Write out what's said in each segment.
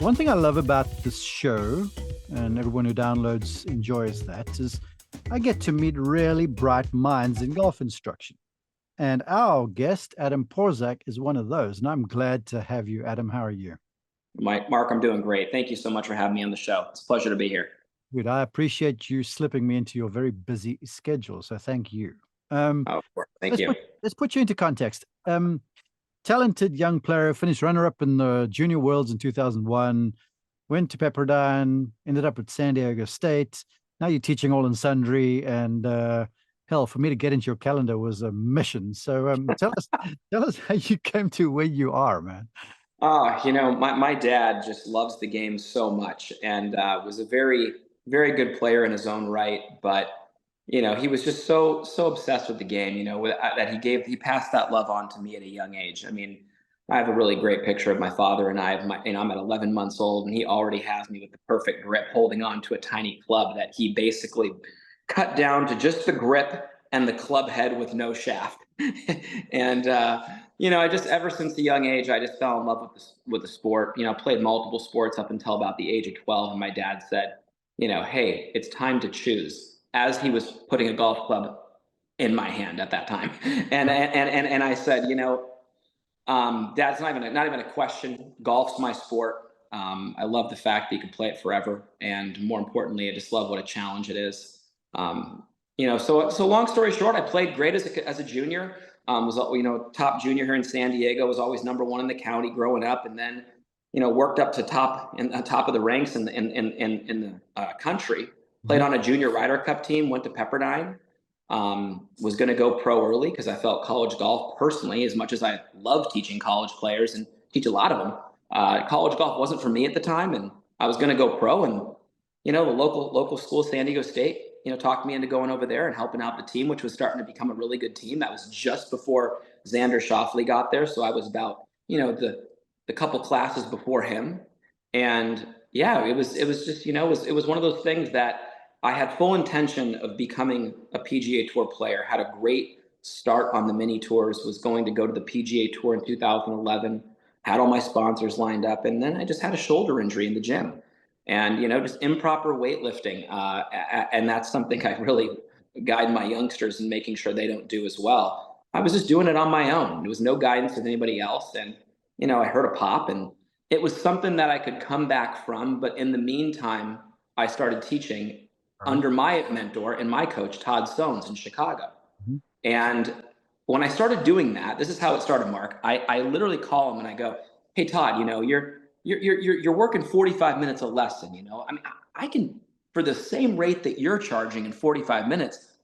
One thing I love about this show, and everyone who downloads enjoys that, is I get to meet really bright minds in golf instruction. And our guest, Adam Porzak, is one of those. And I'm glad to have you, Adam. How are you? Mark, I'm doing great. Thank you so much for having me on the show. It's a pleasure to be here. Good. I appreciate you slipping me into your very busy schedule. So thank you. Um, Oh, of course. Thank let's you. put you into context. Talented young player, finished runner-up in the Junior Worlds in 2001, went to Pepperdine, ended up at San Diego State. Now you're teaching all and sundry, and hell, for me to get into your calendar was a mission. So tell us how you came to where you are, man. My dad just loves the game so much and was a very, very good player in his own right. But, he was just so obsessed with the game, that he passed that love on to me at a young age. I mean, I have a really great picture of my father and I'm at 11 months old and he already has me with the perfect grip, holding on to a tiny club that he basically cut down to just the grip and the club head with no shaft. and I just ever since a young age, I just fell in love with the sport. Played multiple sports up until about the age of 12, and my dad said, hey, it's time to choose. As he was putting a golf club in my hand at that time, and I said, Dad's not even a question. Golf's my sport. I love the fact that you can play it forever, and more importantly, I just love what a challenge it is. So long story short, I played great as a junior. Was top junior here in San Diego. Was always number one in the county growing up, and then worked up to top of the ranks in the country. Played Mhm. on a junior Ryder Cup team. Went to Pepperdine. Was going to go pro early because I felt college golf personally, as much as I love teaching college players and teach a lot of them, college golf wasn't for me at the time, and I was going to go pro. And the local school, San Diego State, talked me into going over there and helping out the team, which was starting to become a really good team. That was just before Xander Schauffele got there, so I was about the couple classes before him. And yeah, it was just it was one of those things that I had full intention of becoming a PGA Tour player. Had a great start on the mini tours. Was going to go to the PGA Tour in 2011. Had all my sponsors lined up, and then I just had a shoulder injury in the gym, and just improper weightlifting, and that's something I really guide my youngsters in making sure they don't do as well. I was just doing it on my own. There was no guidance of anybody else, and I heard a pop, and it was something that I could come back from. But in the meantime, I started teaching All right. under my mentor and my coach, Todd Stones, in Chicago. Mhm. And when I started doing that, this is how it started, Mark. I literally call him and I go, "Hey, Todd, you're working 45 minutes a lesson. I mean, I can, for the same rate that you're charging in 45 minutes,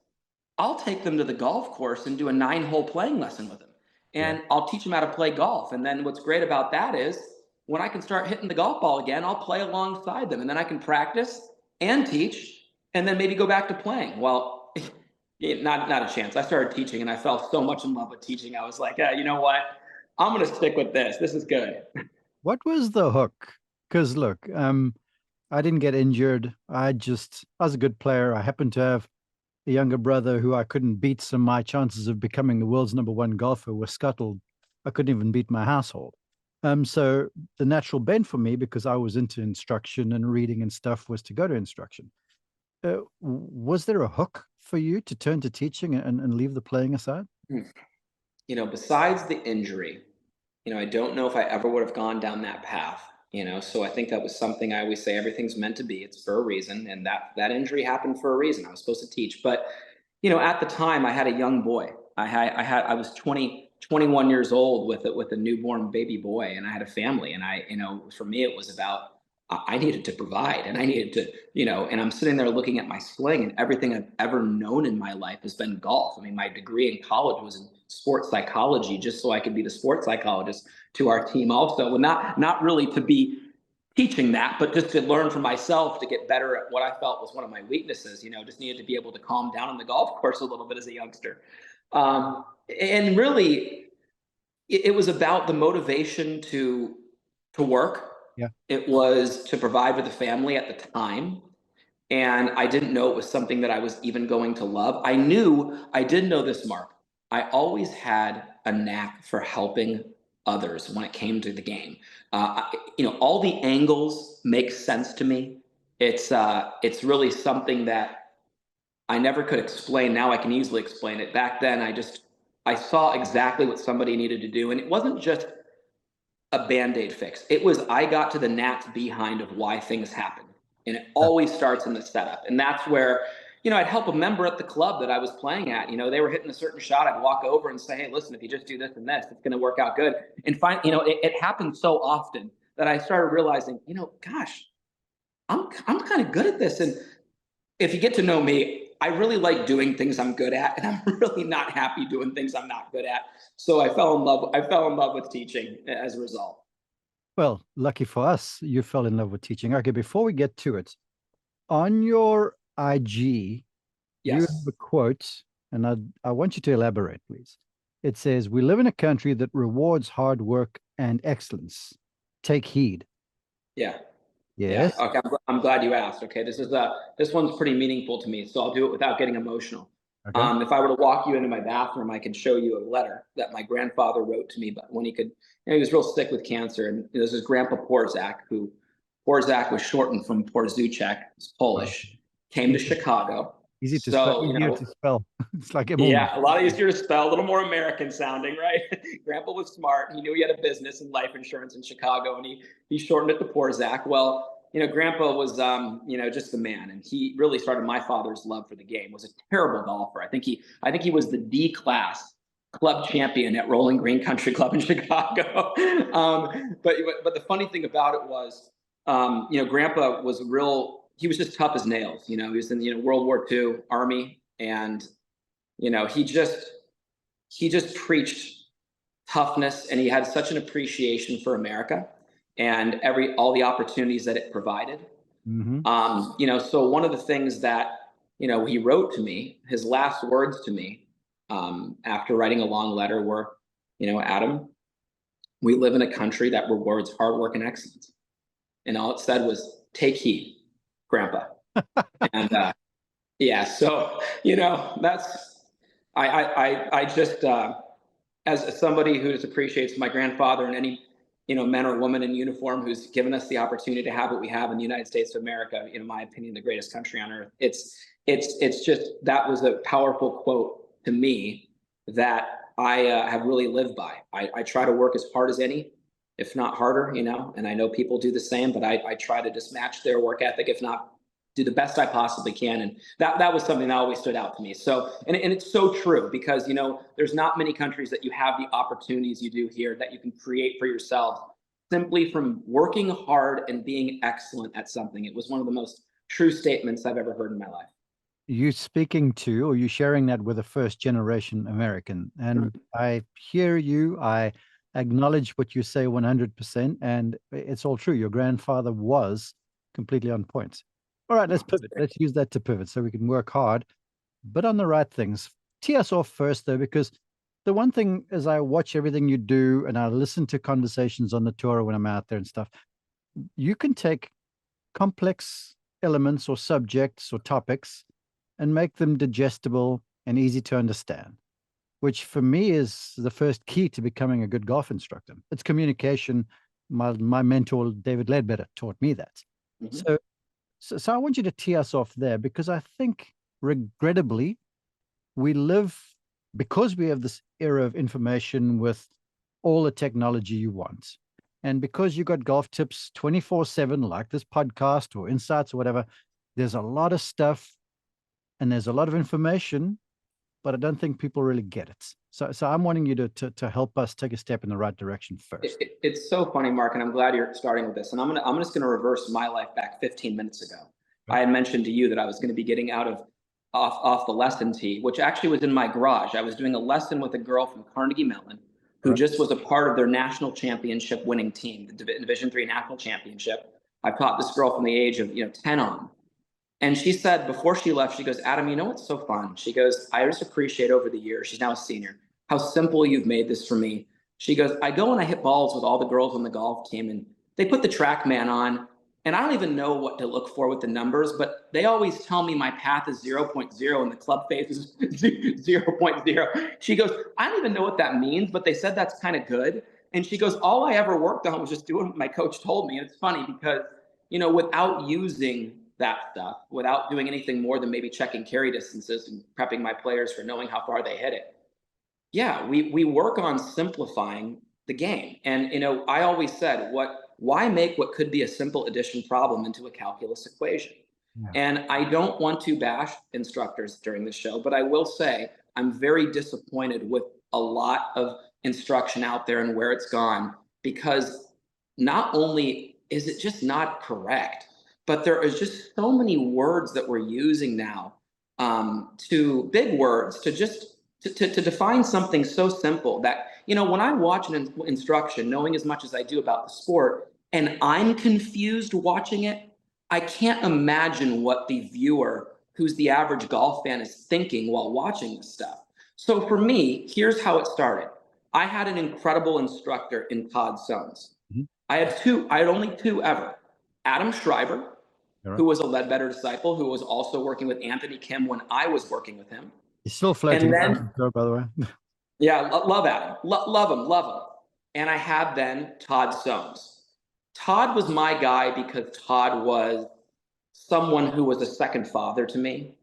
I'll take them to the golf course and do a 9-hole playing lesson with them, Yeah. and I'll teach them how to play golf. And then what's great about that is when I can start hitting the golf ball again, I'll play alongside them, and then I can practice and teach, and then maybe go back to playing." Well, not a chance. I started teaching, and I fell so much in love with teaching. I was like, yeah, you know what? I'm going to stick with this. This is good. What was the hook? Because look, I didn't get injured. I was a good player. I happened to have a younger brother who I couldn't beat, so my chances of becoming the world's number one golfer were scuttled. I couldn't even beat my household. So the natural bent for me, because I was into instruction and reading and stuff, was to go to instruction. Was there a hook for you to turn to teaching and leave the playing aside? Besides the injury, I don't know if I ever would have gone down that path. So I think that was something I always say: everything's meant to be. It's for a reason, and that injury happened for a reason. I was supposed to teach, but at the time, I had a young boy. I was 21 years old with a newborn baby boy, and I had a family. And for me, it was about I needed to provide, and I needed to, and I'm sitting there looking at my swing, and everything I've ever known in my life has been golf. I mean, my degree in college was in sports psychology, just so I could be the sports psychologist to our team also. Well, not really to be teaching that, but just to learn for myself, to get better at what I felt was one of my weaknesses. Just needed to be able to calm down on the golf course a little bit as a youngster. And really, it was about the motivation to work. Yeah. It was to provide for the family at the time. And I didn't know it was something that I was even going to love. I did know this, Mark. I always had a knack for helping others when it came to the game. All the angles make sense to me. It's really something that I never could explain. Now I can easily explain it. Back then, I saw exactly what somebody needed to do, and it wasn't just a band-aid fix. It was I got to the gnat's behind of why things happen. And it always starts in the setup. And that's where, I'd help a member at the club that I was playing at. They were hitting a certain shot. I'd walk over and say, hey, listen, if you just do this and this, it's going to work out good. And it happened so often that I started realizing, gosh, I'm kind of good at this. And if you get to know me, I really like doing things I'm good at, and I'm really not happy doing things I'm not good at. So I fell in love with teaching as a result. Well, lucky for us, you fell in love with teaching. Okay, before we get to it, on your IG, you have Yes. a quote, and I want you to elaborate, please. It says, "We live in a country that rewards hard work and excellence. Take heed." Yeah. Yeah. Yes. Okay. I'm glad you asked. Okay. This one's pretty meaningful to me, so I'll do it without getting emotional. Okay. If I were to walk you into my bathroom, I could show you a letter that my grandfather wrote to me, but when he was real sick with cancer, and this is Grandpa Porzak, who Porzak was shortened from Porzuchek, it's Wow. Polish, came to Easy, Chicago. easy to spell. So, Easier to spell. It's like Immelman. yeah, a lot easier to spell, a little more American sounding, right? Grandpa was smart. He knew he had a business in life insurance in Chicago, and he shortened it to Porzak. Well, Grandpa was, just the man, and he really started my father's love for the game. Was a terrible golfer. I think he was the D class club champion at Rolling Green Country Club in Chicago. But the funny thing about it was, Grandpa was real. He was just tough as nails. He was in World War II Army, and he just preached toughness, and he had such an appreciation for America and all the opportunities that it provided. Mm-hmm. So one of the things that he wrote to me, his last words to me, after writing a long letter were, Adam, we live in a country that rewards hard work and excellence. And all it said was, take heed, Grandpa. And yeah, so that's I just as somebody who just appreciates my grandfather and any men or woman in uniform who's given us the opportunity to have what we have in the United States of America, in my opinion, the greatest country on earth. It's just, that was a powerful quote to me that I have really lived by. I try to work as hard as any, if not harder, and I know people do the same, but I try to just match their work ethic, if not do the best I possibly can. And that was something that always stood out to me. So, and it's so true, because, there's not many countries that you have the opportunities you do here that you can create for yourself simply from working hard and being excellent at something. It was one of the most true statements I've ever heard in my life. You speaking to, or you sharing that with a first generation American. And I hear you. I acknowledge what you say 100%. And it's all true. Your grandfather was completely on point. All right, let's pivot. Let's use that to pivot so we can work hard, but on the right things. Tee us off first, though, because the one thing as I watch everything you do and I listen to conversations on the tour when I'm out there and stuff, you can take complex elements or subjects or topics and make them digestible and easy to understand, which for me is the first key to becoming a good golf instructor. It's communication. My mentor, David Ledbetter, taught me that. Mm-hmm. So I want you to tee us off there, because I think, regrettably, we live, because we have this era of information with all the technology you want, and because you got golf tips 24/7, like this podcast or insights or whatever, there's a lot of stuff and there's a lot of information, but I don't think people really get it. So I'm wanting you to help us take a step in the right direction first. It's so funny, Mark, and I'm glad you're starting with this. And I'm just gonna reverse my life back 15 minutes ago. I had mentioned to you that I was going to be getting off the lesson tee, which actually was in my garage. I was doing a lesson with a girl from Carnegie Mellon who just was a part of their national championship winning team, the Division III national championship. I taught this girl from the age of 10 on. And she said before she left, she goes, Adam, what's so fun? She goes, I just appreciate over the years, she's now a senior, how simple you've made this for me. She goes, I go and I hit balls with all the girls on the golf team, and they put the TrackMan on, and I don't even know what to look for with the numbers, but they always tell me my path is 0.0 and the club face is 0.0. She goes, I don't even know what that means, but they said that's kind of good. And she goes, all I ever worked on was just doing what my coach told me. And it's funny because, without using that stuff, without doing anything more than maybe checking carry distances and prepping my players for knowing how far they hit it, yeah, we work on simplifying the game. And I always said, why make what could be a simple addition problem into a calculus equation? Yeah. And I don't want to bash instructors during the show, but I will say I'm very disappointed with a lot of instruction out there and where it's gone, because not only is it just not correct, but there is just so many words that we're using now, to big words to just to define something so simple that, when I watch an instruction, knowing as much as I do about the sport, and I'm confused watching it, I can't imagine what the viewer, who's the average golf fan, is thinking while watching this stuff. So for me, here's how it started. I had an incredible instructor in Todd Soames. Mhm. I had only two ever. Adam Schreiber, All right. who was a Ledbetter disciple, who was also working with Anthony Kim when I was working with him. He's still And floating then, around, by the way. yeah, love Adam. Love him, love him. And I had then Todd Soames. Todd was my guy because Todd was someone who was a second father to me.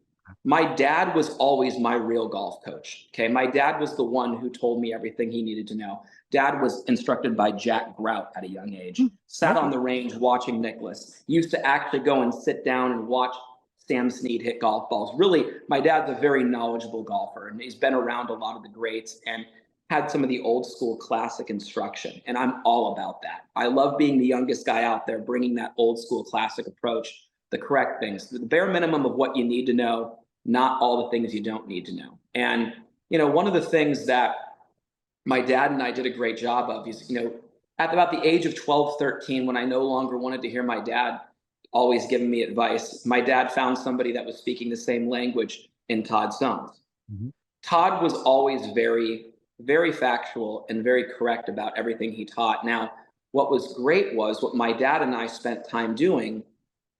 My dad was always my real golf coach. Okay. My dad was the one who told me everything he needed to know. Dad was instructed by Jack Grout at a young age, sat on the range watching Nicklaus, used to actually go and sit down and watch Sam Snead hit golf balls. Really, my dad's a very knowledgeable golfer, and he's been around a lot of the greats and had some of the old school classic instruction. And I'm all about that. I love being the youngest guy out there, bringing that old school classic approach, the correct things, the bare minimum of what you need to know, not all the things you don't need to know. And, one of the things that my dad and I did a great job of is, at about the age of 12, 13, when I no longer wanted to hear my dad always giving me advice, my dad found somebody that was speaking the same language in Todd Soames. Mhm. Todd was always very, very factual and very correct about everything he taught. Now, what was great was what my dad and I spent time doing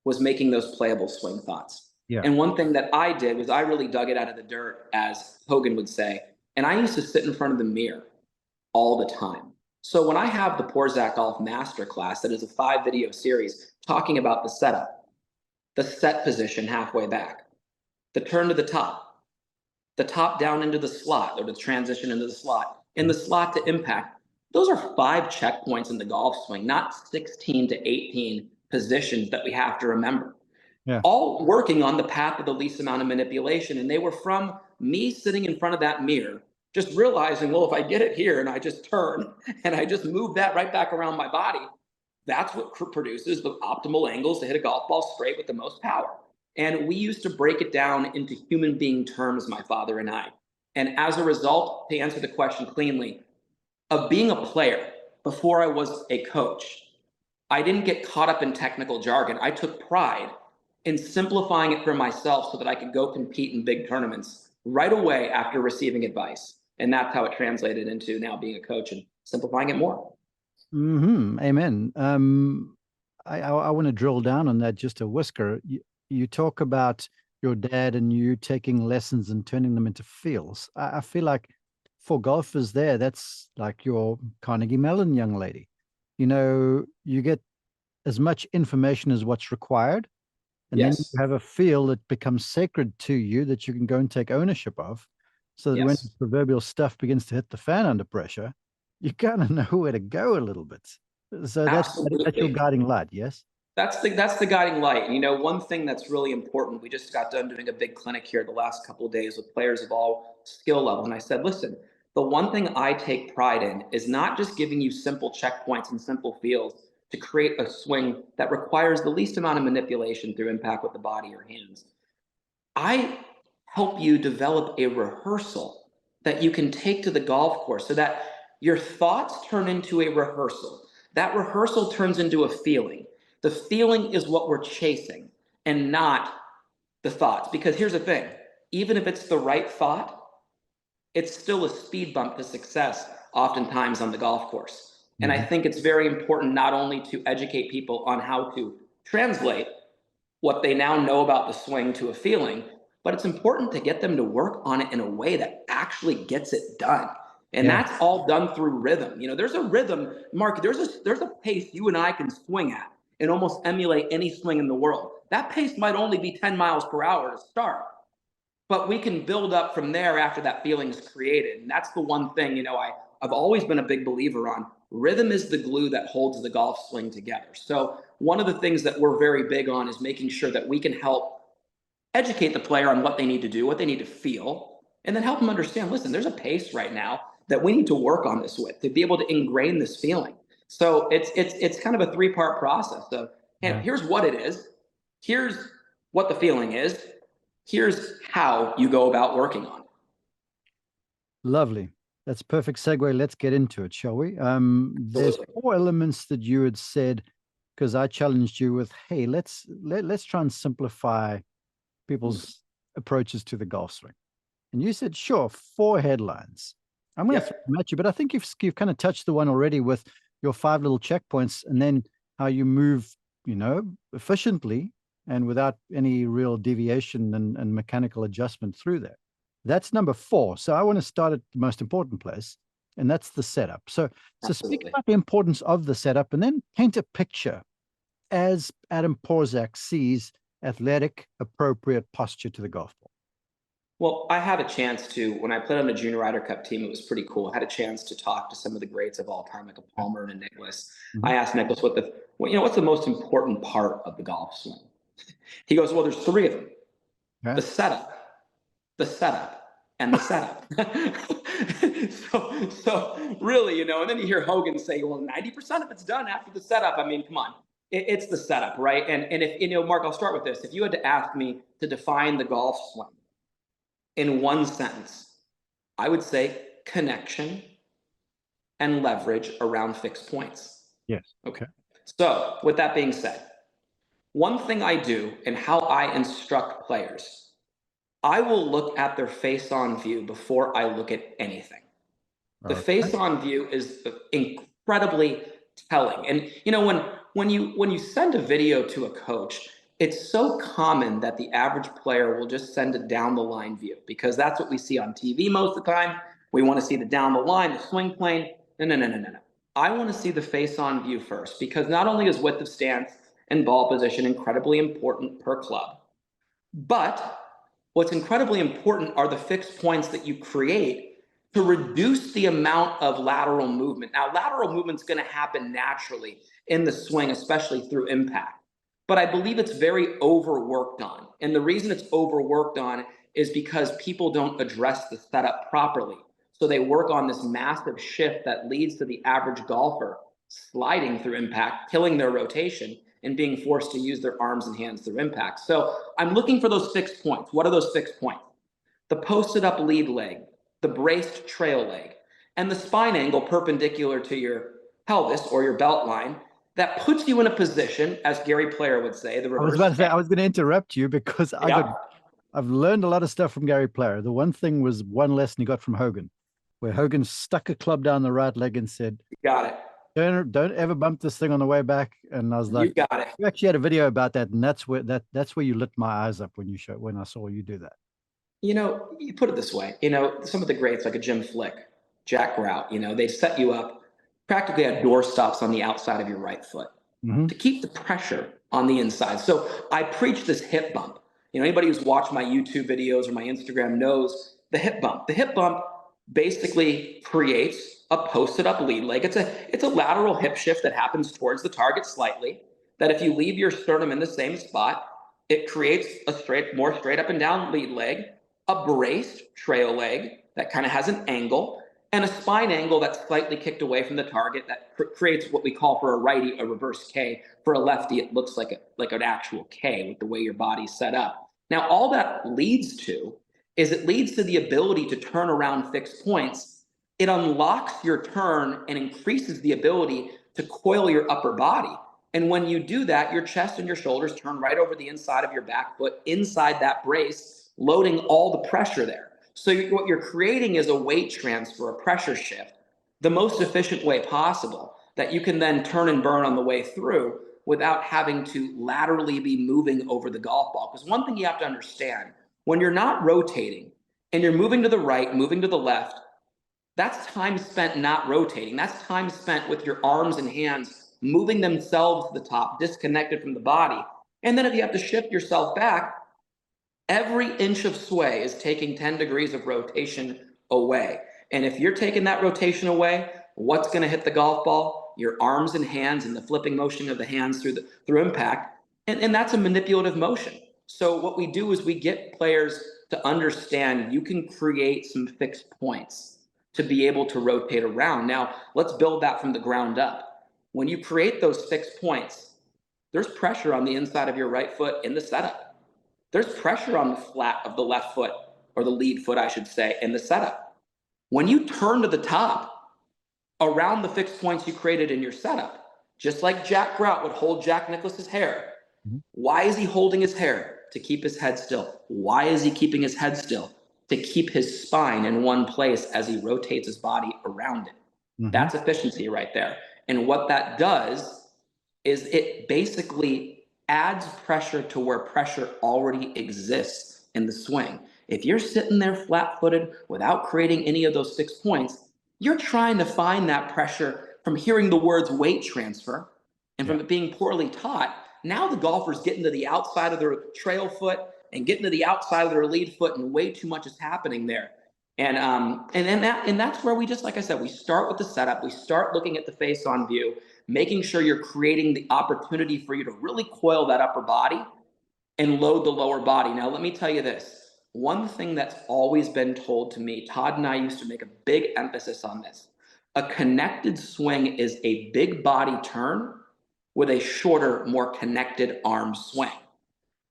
was making those playable swing thoughts. Yeah. And one thing that I did was I really dug it out of the dirt, as Hogan would say. And I used to sit in front of the mirror all the time. So when I have the Porzak Golf Masterclass, that is a 5-video series talking about the setup, the set position halfway back, the turn to the top down into the slot, or the transition into the slot, in the slot to impact, those are 5 checkpoints in the golf swing, not 16 to 18 positions that we have to remember. Yeah. All working on the path of the least amount of manipulation. And they were from me sitting in front of that mirror, just realizing, well, if I get it here and I just turn and I just move that right back around my body, that's what produces the optimal angles to hit a golf ball straight with the most power. And we used to break it down into human being terms, my father and I. And as a result, to answer the question cleanly, of being a player before I was a coach, I didn't get caught up in technical jargon. I took pride in simplifying it for myself so that I could go compete in big tournaments right away after receiving advice. And that's how it translated into now being a coach and simplifying it more. Amen. I want to drill down on that just a whisker. You talk about your dad and you taking lessons and turning them into feels. I feel like for golfers there, that's like your Carnegie Mellon young lady. You get as much information as what's required, and then you Yes. have a feel that becomes sacred to you that you can go and take ownership of, so that when Yes. the proverbial stuff begins to hit the fan under pressure, you kind of know where to go a little bit. So that's your Absolutely. guiding light, yes? That's the guiding light. One thing that's really important, we just got done doing a big clinic here the last couple of days with players of all skill levels. And I said, listen, the one thing I take pride in is not just giving you simple checkpoints and simple feels to create a swing that requires the least amount of manipulation through impact with the body or hands. I help you develop a rehearsal that you can take to the golf course so that your thoughts turn into a rehearsal. That rehearsal turns into a feeling. The feeling is what we're chasing and not the thoughts. Because here's the thing, even if it's the right thought, it's still a speed bump to success oftentimes on the golf course. And I think it's very important not only to educate people on how to translate what they now know about the swing to a feeling, but it's important to get them to work on it in a way that actually gets it done. And Yeah. that's all done through rhythm. There's a rhythm, Mark. There's a pace you and I can swing at and almost emulate any swing in the world. That pace might only be 10 miles per hour to start, but we can build up from there after that feeling is created. And that's the one thing, I've always been a big believer on. Rhythm is the glue that holds the golf swing together. So one of the things that we're very big on is making sure that we can help educate the player on what they need to do, what they need to feel, and then help them understand, listen, there's a pace right now that we need to work on this with to be able to ingrain this feeling. So it's kind of a three-part process of, hey, Yeah. here's what it is, here's what the feeling is, here's how you go about working on it. Lovely. That's a perfect segue. Let's get into it, shall we? There's Absolutely. 4 elements that you had said, because I challenged you with, hey, let's try and simplify people's approaches to the golf swing. And you said, sure, 4 headlines. I'm going to throw Yep. them at you, but I think you've kind of touched the one already with your 5 little checkpoints, and then how you move, efficiently and without any real deviation and mechanical adjustment through there. That's number 4. So I want to start at the most important place, and that's the setup. So speak Absolutely. about the importance of the setup, and then paint a picture as Adam Porzak sees athletic, appropriate posture to the golf ball. Well, I had a chance to, when I played on the Junior Ryder Cup team, it was pretty cool. I had a chance to talk to some of the greats of all time, like a Palmer and a Nicklaus. Mhm. I asked Nicklaus what's the most important part of the golf swing? He goes, well, there's 3 of them: Okay. the setup, and the setup. So really, and then you hear Hogan say, well, 90% of it's done after the setup. I mean, come on. It's the setup, right? And if, Mark, I'll start with this. If you had to ask me to define the golf swing in one sentence, I would say connection and leverage around fixed points. Yes. Okay. So, with that being said, one thing I do and how I instruct players, I will look at their face on view before I look at anything. The Okay. face on view is incredibly telling. And when you send a video to a coach, it's so common that the average player will just send a down the line view because that's what we see on TV most of the time. We want to see the down the line, the swing plane. No, no, no, no, no, no. I want to see the face on view first because not only is width of stance and ball position incredibly important per club, but what's incredibly important are the fixed points that you create to reduce the amount of lateral movement. Now, lateral movement's going to happen naturally in the swing, especially through impact. But I believe it's very overworked on. And the reason it's overworked on is because people don't address the setup properly. So they work on this massive shift that leads to the average golfer sliding through impact, killing their rotation, and being forced to use their arms and hands through impact. So I'm looking for those fixed points. What are those fixed points? The posted up lead leg, the braced trail leg, and the spine angle perpendicular to your pelvis or your belt line that puts you in a position, as Gary Player would say, the I was reverse about to say, K. I was going to interrupt you because Yeah, I've learned a lot of stuff from Gary Player. The one thing was one lesson he got from Hogan, where Hogan stuck a club down the right leg and said, you got it. don't ever bump this thing on the way back. And I was like, You got it. you actually had a video about that, and that's where you lit my eyes up when I saw you do that. You put it this way, some of the greats like a Jim Flick, Jack Grout, they set you up practically at door stops on the outside of your right foot Mm-hmm. to keep the pressure on the inside. So I preach this hip bump. Anybody who's watched my YouTube videos or my Instagram knows the hip bump. The hip bump basically creates a posted up lead leg. It's a lateral hip shift that happens towards the target slightly. That if you leave your sternum in the same spot, it creates a more straight up and down lead leg, a braced trail leg that kind of has an angle, and a spine angle that's slightly kicked away from the target that creates what we call for a righty a reverse K. For a lefty, it looks like an actual K with the way your body's set up. Now, all that leads to is it leads to the ability to turn around fixed points. It unlocks your turn and increases the ability to coil your upper body. And when you do that, your chest and your shoulders turn right over the inside of your back foot, inside that brace, loading all the pressure there. So what you're creating is a weight transfer, a pressure shift, the most efficient way possible that you can then turn and burn on the way through without having to laterally be moving over the golf ball. Because one thing you have to understand, when you're not rotating and you're moving to the right, moving to the left, That's time spent not rotating. That's time spent with your arms and hands moving themselves to the top, disconnected from the body. And then if you have to shift yourself back, every inch of sway is taking 10 degrees of rotation away. And if you're taking that rotation away, what's going to hit the golf ball? Your arms and hands and the flipping motion of the hands through impact. And that's a manipulative motion. So what we do is we get players to understand you can create some fixed points to be able to rotate around. Now, let's build that from the ground up. When you create those fixed points, there's pressure on the inside of your right foot in the setup. There's pressure on the flat of the left foot, or the lead foot, I should say, in the setup. When you turn to the top, around the fixed points you created in your setup, just like Jack Grout would hold Jack Nicklaus's hair. Why is he holding his hair? To keep his head still. Why is he keeping his head still? To keep his spine in one place as he rotates his body around it. That's efficiency right there. And what that does is it basically adds pressure to where pressure already exists in the swing. If you're sitting there flat-footed without creating any of those fixed points, you're trying to find that pressure from hearing the words weight transfer and from it being poorly taught. Now the golfer's getting to the outside of their trail foot and getting to the outside of their lead foot, and way too much is happening there. And that's where we just, like I said, we start with the setup. We start looking at the face-on view, making sure you're creating the opportunity for you to really coil that upper body and load the lower body. Now, let me tell you this. One thing that's always been told to me, Todd and I used to make a big emphasis on this. A connected swing is a big body turn with a shorter, more connected arm swing.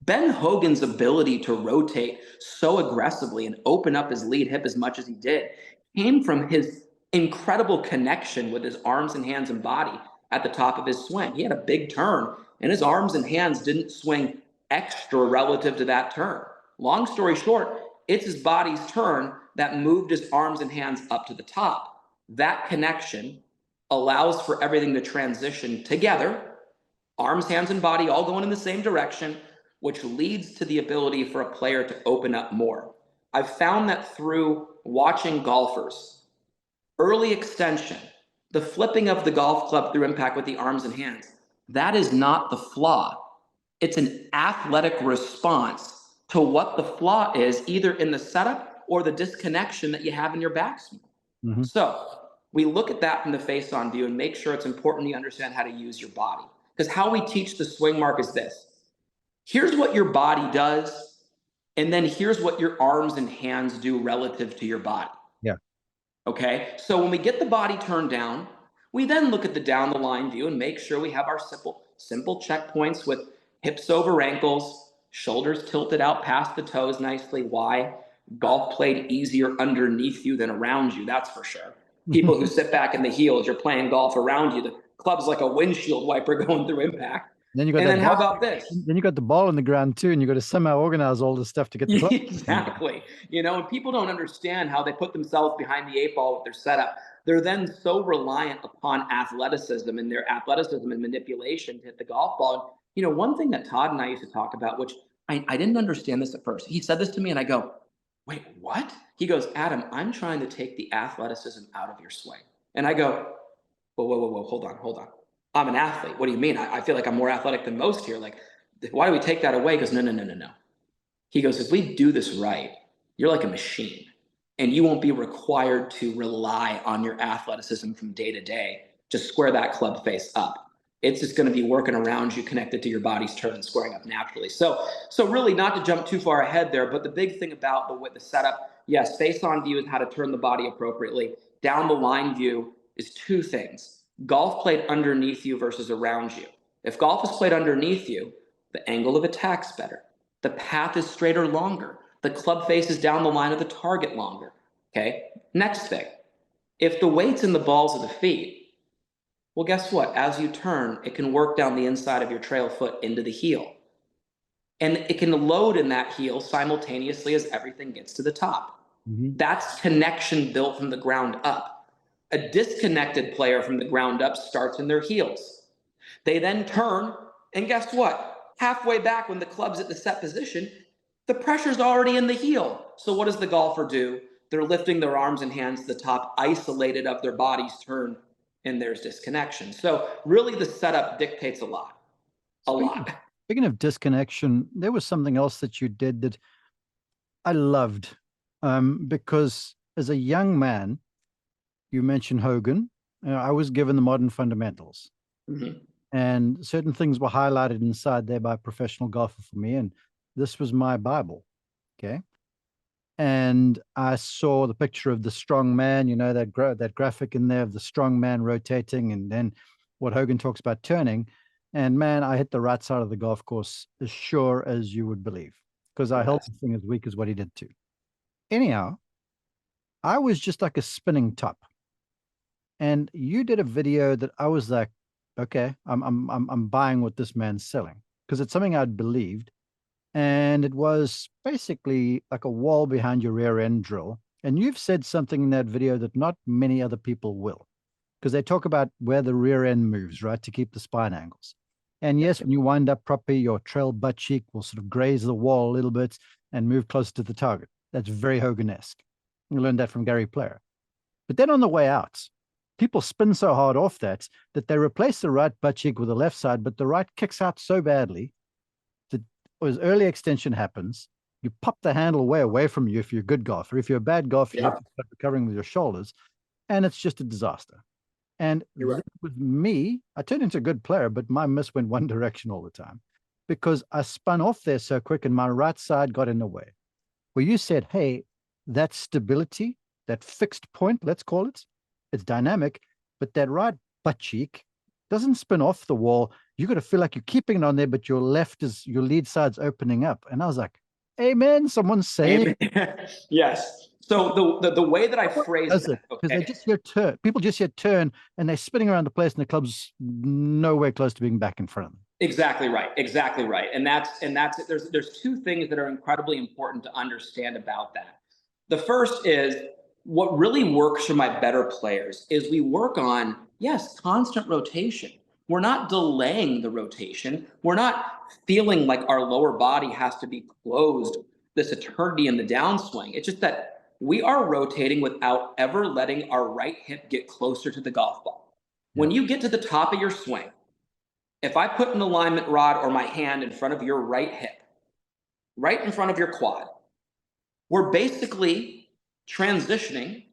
Ben Hogan's ability to rotate so aggressively and open up his lead hip as much as he did came from his incredible connection with his arms and hands and body at the top of his swing. He had a big turn, and his arms and hands didn't swing extra relative to that turn. Long story short, it's his body's turn that moved his arms and hands up to the top. That connection allows for everything to transition together, arms, hands, and body all going in the same direction, which leads to the ability for a player to open up more. I've found that through watching golfers, early extension, the flipping of the golf club through impact with the arms and hands, that is not the flaw. It's an athletic response to what the flaw is, either in the setup or the disconnection that you have in your backswing. So we look at that from the face-on view and make sure it's important you understand how to use your body. Because how we teach the swing, Mark, is this. Here's what your body does, and then here's what your arms and hands do relative to your body. Okay, so when we get the body turned down, we then look at the down the line view and make sure we have our simple checkpoints with hips over ankles, shoulders tilted out past the toes nicely. Why? Golf played easier underneath you than around you, that's for sure. People who sit back in the heels, you're playing golf around you. The club's like a windshield wiper going through impact. Then How about this? Then you got the ball on the ground too, and you got to somehow organize all this stuff to get the club. Exactly. And people don't understand how they put themselves behind the eight ball with their setup. They're then so reliant upon athleticism and their athleticism and manipulation to hit the golf ball. And, one thing that Todd and I used to talk about, which I didn't understand this at first. He said this to me, and I go, wait, what? He goes, Adam, I'm trying to take the athleticism out of your swing. And I go, whoa, hold on. I'm an athlete. What do you mean? I feel like I'm more athletic than most here. Like, why do we take that away? He goes, no. He goes, if we do this right, you're like a machine, and you won't be required to rely on your athleticism from day to day to square that club face up. It's just going to be working around you, connected to your body's turn and squaring up naturally. So really, not to jump too far ahead there, but the big thing about the setup, yes, face-on view is how to turn the body appropriately. Down the line view is two things. Golf played underneath you versus around you. If golf is played underneath you, the angle of attack's better. The path is straighter longer. The club face is down the line of the target longer. Okay? Next thing. If the weight's in the balls of the feet, well, guess what? As you turn, it can work down the inside of your trail foot into the heel. And it can load in that heel simultaneously as everything gets to the top. That's connection built from the ground up. A disconnected player from the ground up starts in their heels. They then turn, and guess what? Halfway back when the club's at the set position, the pressure's already in the heel. So what does the golfer do? they're lifting their arms and hands to the top, isolated of their body's turn, and there's disconnection. So really the setup dictates a lot, a lot. Speaking of disconnection, there was something else that you did that I loved, because as a young man, you mentioned Hogan. I was given the modern fundamentals, and certain things were highlighted inside there by a professional golfer for me, and this was my Bible. Okay. And I saw the picture of the strong man, that graphic in there of the strong man rotating, and then what Hogan talks about turning. And man, I hit the right side of the golf course as sure as you would believe, because I held the thing as weak as what he did too. Anyhow, I was just like a spinning top. And you did a video that I was like, okay, I'm buying what this man's selling, because it's something I'd believed. And it was basically like a wall behind your rear end drill. And you've said something in that video that not many other people will, because they talk about where the rear end moves, right, to keep the spine angles. And yes, when you wind up properly, your trail butt cheek will sort of graze the wall a little bit and move closer to the target. That's very Hogan-esque. You learned that from Gary Player. But then on the way out, people spin so hard off that they replace the right butt cheek with the left side, but the right kicks out so badly that as early extension happens, you pop the handle way away from you if you're a good golfer. If you're a bad golfer, you have to start recovering with your shoulders, and it's just a disaster. And with me, I turned into a good player, but my miss went one direction all the time because I spun off there so quick and my right side got in the way. Well, you said, hey, that stability, that fixed point, let's call it, it's dynamic, but that right butt cheek doesn't spin off the wall. You got to feel like you're keeping it on there, but your lead side's opening up. And I was like, amen, someone's saying. Yes. So the way that I phrase it, because they just hear turn. People just hear turn, and they're spinning around the place, and the club's nowhere close to being back in front of them. Exactly right. Exactly right. And that's there's two things that are incredibly important to understand about that. The first is what really works for my better players is we work on, yes, constant rotation. We're not delaying the rotation. We're not feeling like our lower body has to be closed this eternity in the downswing. It's just that we are rotating without ever letting our right hip get closer to the golf ball. When you get to the top of your swing, if I put an alignment rod or my hand in front of your right hip, right in front of your quad, we're basically transitioning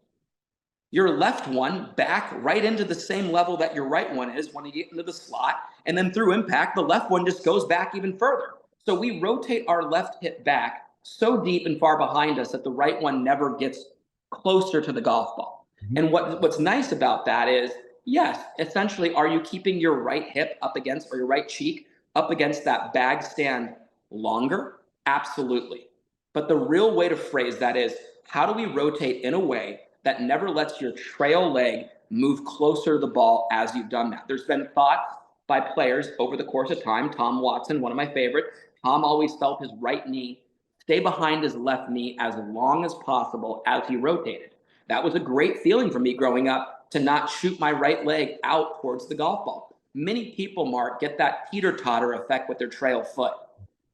your left one back right into the same level that your right one is when you get into the slot. And then through impact, the left one just goes back even further. So we rotate our left hip back so deep and far behind us that the right one never gets closer to the golf ball. And what's nice about that is, yes, essentially, are you keeping your right hip up against, or your right cheek up against that bag stand longer? Absolutely. But the real way to phrase that is, how do we rotate in a way that never lets your trail leg move closer to the ball as you've done that? There's been thoughts by players over the course of time. Tom Watson, one of my favorite. Tom always felt his right knee stay behind his left knee as long as possible as he rotated. That was a great feeling for me growing up, to not shoot my right leg out towards the golf ball. Many people, Mark, get that teeter-totter effect with their trail foot.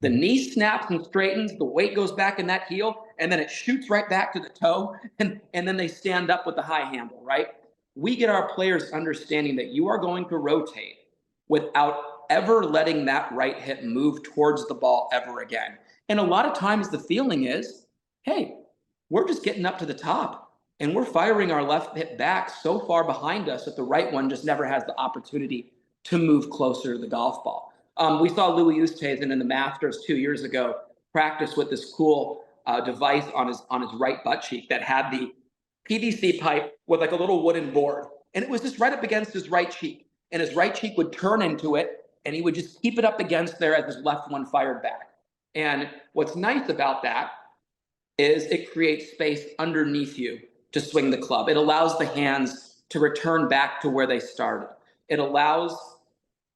The knee snaps and straightens, the weight goes back in that heel, and then it shoots right back to the toe, and then they stand up with the high handle, right? We get our players understanding that you are going to rotate without ever letting that right hip move towards the ball ever again. And a lot of times the feeling is, hey, we're just getting up to the top and we're firing our left hip back so far behind us that the right one just never has the opportunity to move closer to the golf ball. We saw Louis Oosthuizen in the Masters 2 years ago practice with this cool device on his right butt cheek that had the PVC pipe with like a little wooden board. And it was just right up against his right cheek. And his right cheek would turn into it, and he would just keep it up against there as his left one fired back. And what's nice about that is it creates space underneath you to swing the club. It allows the hands to return back to where they started. It allows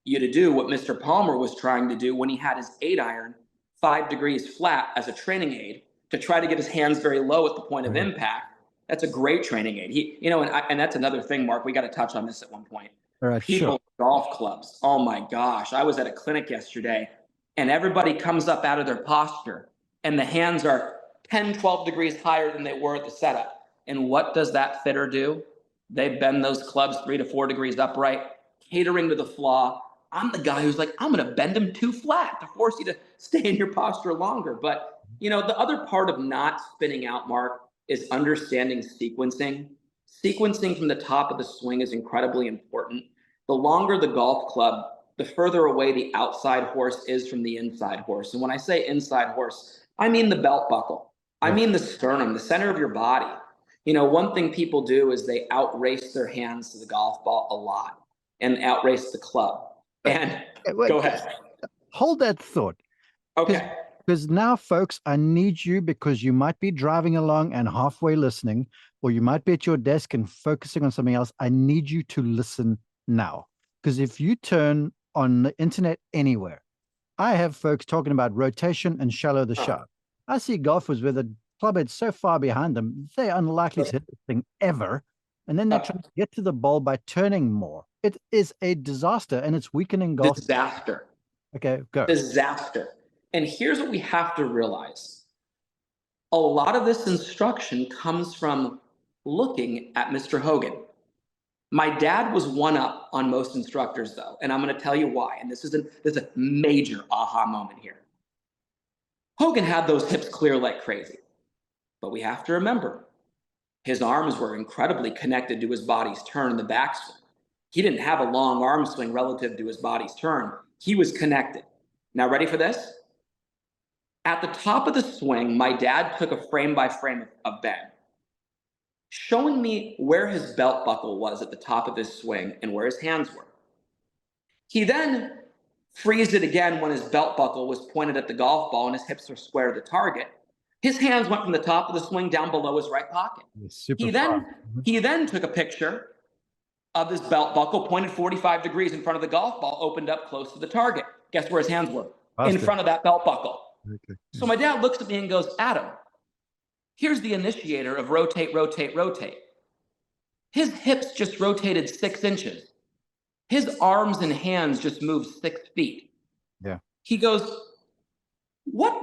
you to do what Mr. Palmer was trying to do when he had his 8-iron 5 degrees flat as a training aid, to try to get his hands very low at the point of impact. That's a great training aid. And that's another thing, Mark, we got to touch on this at one point. All right, People, golf clubs. Oh my gosh. I was at a clinic yesterday, and everybody comes up out of their posture and the hands are 10, 12 degrees higher than they were at the setup. And what does that fitter do? They bend those clubs 3 to 4 degrees upright, catering to the flaw. I'm the guy who's like, I'm going to bend them too flat to force you to stay in your posture longer. But, the other part of not spinning out, Mark, is understanding sequencing. Sequencing from the top of the swing is incredibly important. The longer the golf club, the further away the outside horse is from the inside horse. And when I say inside horse, I mean the belt buckle. I mean the sternum, the center of your body. One thing people do is they outrace their hands to the golf ball a lot and outrace the club. And go ahead. Hold that thought. Okay. Because now, folks, I need you, because you might be driving along and halfway listening, or you might be at your desk and focusing on something else. I need you to listen now. Because if you turn on the internet anywhere, I have folks talking about rotation and shallow the shot. I see golfers with a club head so far behind them, they're unlikely to hit the thing ever. And then they're trying to get to the ball by turning more. It is a disaster, and it's weakening golf. Disaster. Okay, go. Disaster. And here's what we have to realize. A lot of this instruction comes from looking at Mr. Hogan. My dad was one up on most instructors, though, and I'm going to tell you why. And this is a major aha moment here. Hogan had those hips clear like crazy, but we have to remember his arms were incredibly connected to his body's turn in the backswing. He didn't have a long arm swing relative to his body's turn. He was connected. Now, ready for this? At the top of the swing, my dad took a frame by frame of Ben, showing me where his belt buckle was at the top of his swing and where his hands were. He then freezed it again when his belt buckle was pointed at the golf ball and his hips were square to the target. His hands went from the top of the swing down below his right pocket. He then took a picture of his belt buckle, pointed 45 degrees in front of the golf ball, opened up close to the target. Guess where his hands were? In front of that belt buckle. Okay. So my dad looks at me and goes, Adam, here's the initiator of rotate, rotate, rotate. His hips just rotated 6 inches. His arms and hands just moved 6 feet. Yeah. He goes, what?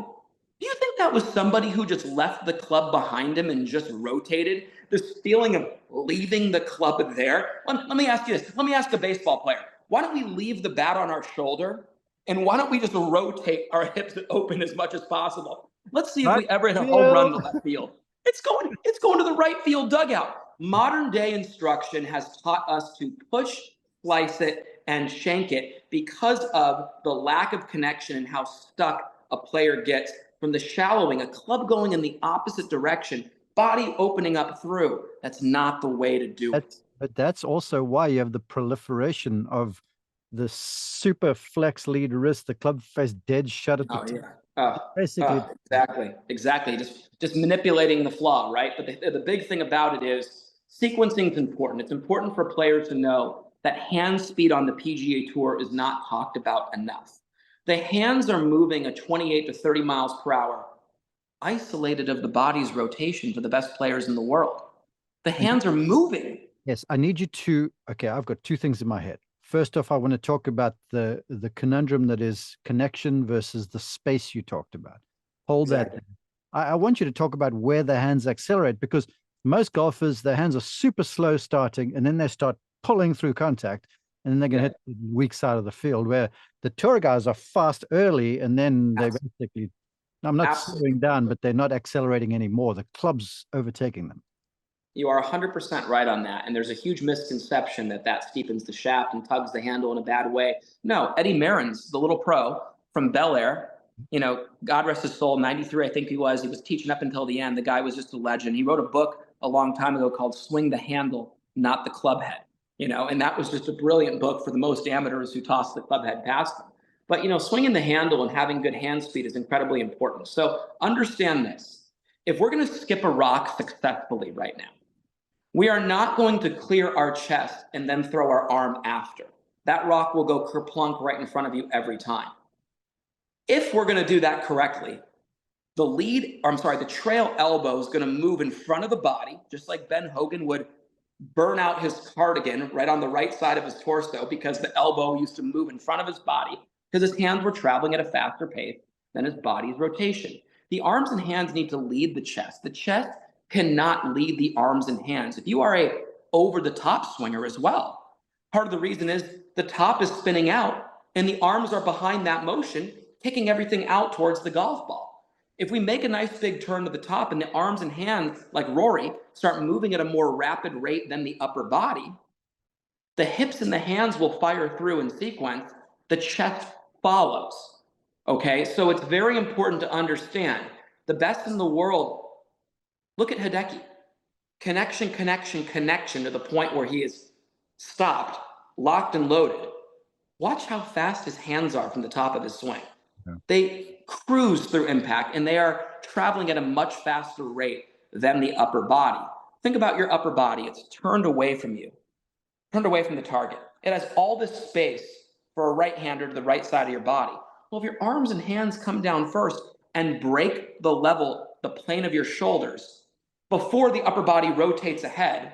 Do you think that was somebody who just left the club behind him and just rotated? This feeling of leaving the club there? Let me ask you this. Let me ask a baseball player. Why don't we leave the bat on our shoulder? And why don't we just rotate our hips open as much as possible? Let's see if we ever hit a home run to left field. It's going to the right field dugout. Modern day instruction has taught us to push, slice it, and shank it because of the lack of connection and how stuck a player gets from the shallowing, a club going in the opposite direction, body opening up through. That's not the way to do it. But that's also why you have the proliferation of the super flex lead wrist, the club face dead shut at the top. Basically, exactly. Just manipulating the flaw, right? But the big thing about it is sequencing is important. It's important for players to know that hand speed on the PGA Tour is not talked about enough. The hands are moving at 28 to 30 miles per hour, isolated of the body's rotation for the best players in the world. The hands are moving. Yes, I need you to, okay, I've got 2 things in my head. First off, I want to talk about the conundrum that is connection versus the space you talked about. Hold that. I want you to talk about where the hands accelerate, because most golfers, their hands are super slow starting, and then they start pulling through contact, and then they're going to hit the weak side of the field, where the tour guys are fast early, and then they basically, I'm not slowing down, but they're not accelerating anymore. The club's overtaking them. You are 100% right on that. And there's a huge misconception that steepens the shaft and tugs the handle in a bad way. No, Eddie Merrins, the little pro from Bel Air, God rest his soul, 93, I think he was teaching up until the end. The guy was just a legend. He wrote a book a long time ago called Swing the Handle, Not the Club Head, and that was just a brilliant book for the most amateurs who toss the club head past them. But, swinging the handle and having good hand speed is incredibly important. So understand this. If we're going to skip a rock successfully right now, we are not going to clear our chest and then throw our arm after. That rock will go kerplunk right in front of you every time. If we're going to do that correctly, the trail elbow is going to move in front of the body, just like Ben Hogan would burn out his cardigan right on the right side of his torso, because the elbow used to move in front of his body because his hands were traveling at a faster pace than his body's rotation. The arms and hands need to lead the chest. The chest cannot lead the arms and hands. If you are a over-the-top swinger as well, part of the reason is the top is spinning out and the arms are behind that motion, kicking everything out towards the golf ball. If we make a nice big turn to the top and the arms and hands, like Rory, start moving at a more rapid rate than the upper body, the hips and the hands will fire through in sequence. The chest follows. Okay, so it's very important to understand the best in the world. Look at Hideki. Connection, connection, connection to the point where he is stopped, locked and loaded. Watch how fast his hands are from the top of his swing. Yeah. They cruise through impact, and they are traveling at a much faster rate than the upper body. Think about your upper body. It's turned away from you, turned away from the target. It has all this space for a right-hander to the right side of your body. Well, if your arms and hands come down first and break the level, the plane of your shoulders, before the upper body rotates ahead,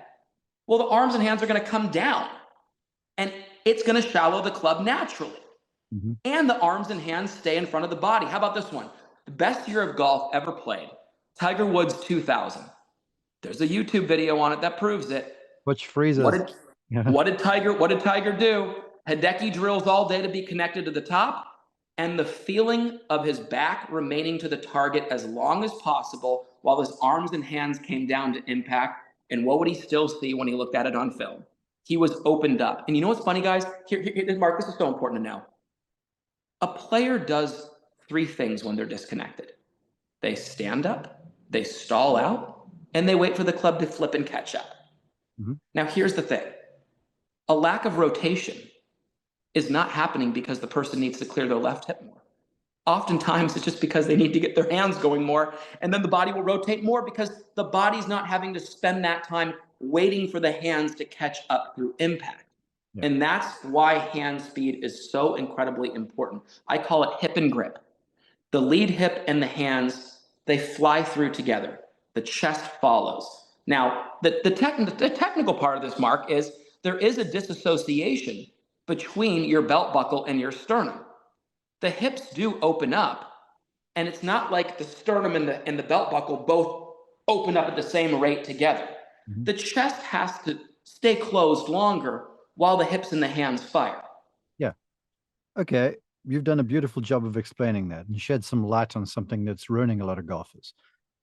well, the arms and hands are going to come down, and it's going to shallow the club naturally. Mm-hmm. And the arms and hands stay in front of the body. How about this one? The best year of golf ever played, Tiger Woods 2000. There's a YouTube video on it that proves it. Which freezes. What did Tiger do? Hideki drills all day to be connected to the top, and the feeling of his back remaining to the target as long as possible while his arms and hands came down to impact. And what would he still see when he looked at it on film? He was opened up. And you know what's funny, guys? Here, Mark, this is so important to know. A player does three things when they're disconnected. They stand up, they stall out, and they wait for the club to flip and catch up. Mm-hmm. Now, here's the thing. A lack of rotation is not happening because the person needs to clear their left hip more. Oftentimes, it's just because they need to get their hands going more, and then the body will rotate more because the body's not having to spend that time waiting for the hands to catch up through impact. Yeah. And that's why hand speed is so incredibly important. I call it hip and grip. The lead hip and the hands, they fly through together. The chest follows. Now, the technical part of this, Mark, is there is a disassociation between your belt buckle and your sternum. The hips do open up, and it's not like the sternum and the belt buckle both open up at the same rate together. Mm-hmm. The chest has to stay closed longer while the hips and the hands fire. Yeah. Okay. You've done a beautiful job of explaining that and shed some light on something that's ruining a lot of golfers.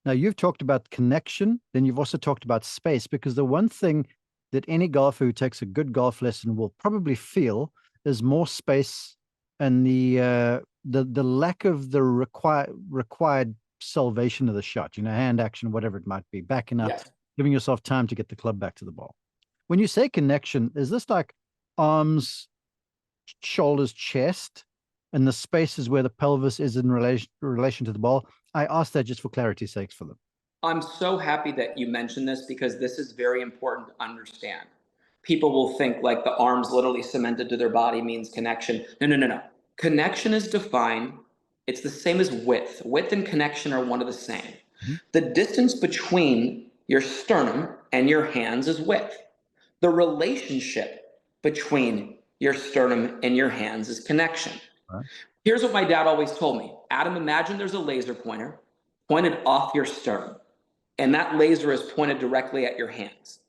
Now, you've talked about connection, then you've also talked about space, because the one thing that any golfer who takes a good golf lesson will probably feel is more space and the lack of the required salvation of the shot, hand action, whatever it might be, backing up, yes, giving yourself time to get the club back to the ball. When you say connection, is this like arms, shoulders, chest, and the spaces where the pelvis is in relation to the ball? I ask that just for clarity's sake for them. I'm so happy that you mentioned this because this is very important to understand. People will think like the arms literally cemented to their body means connection. No. Connection is defined. It's the same as width. Width and connection are one of the same. Mm-hmm. The distance between your sternum and your hands is width. The relationship between your sternum and your hands is connection. Right. Here's what my dad always told me. Adam, imagine there's a laser pointer pointed off your sternum, and that laser is pointed directly at your hands.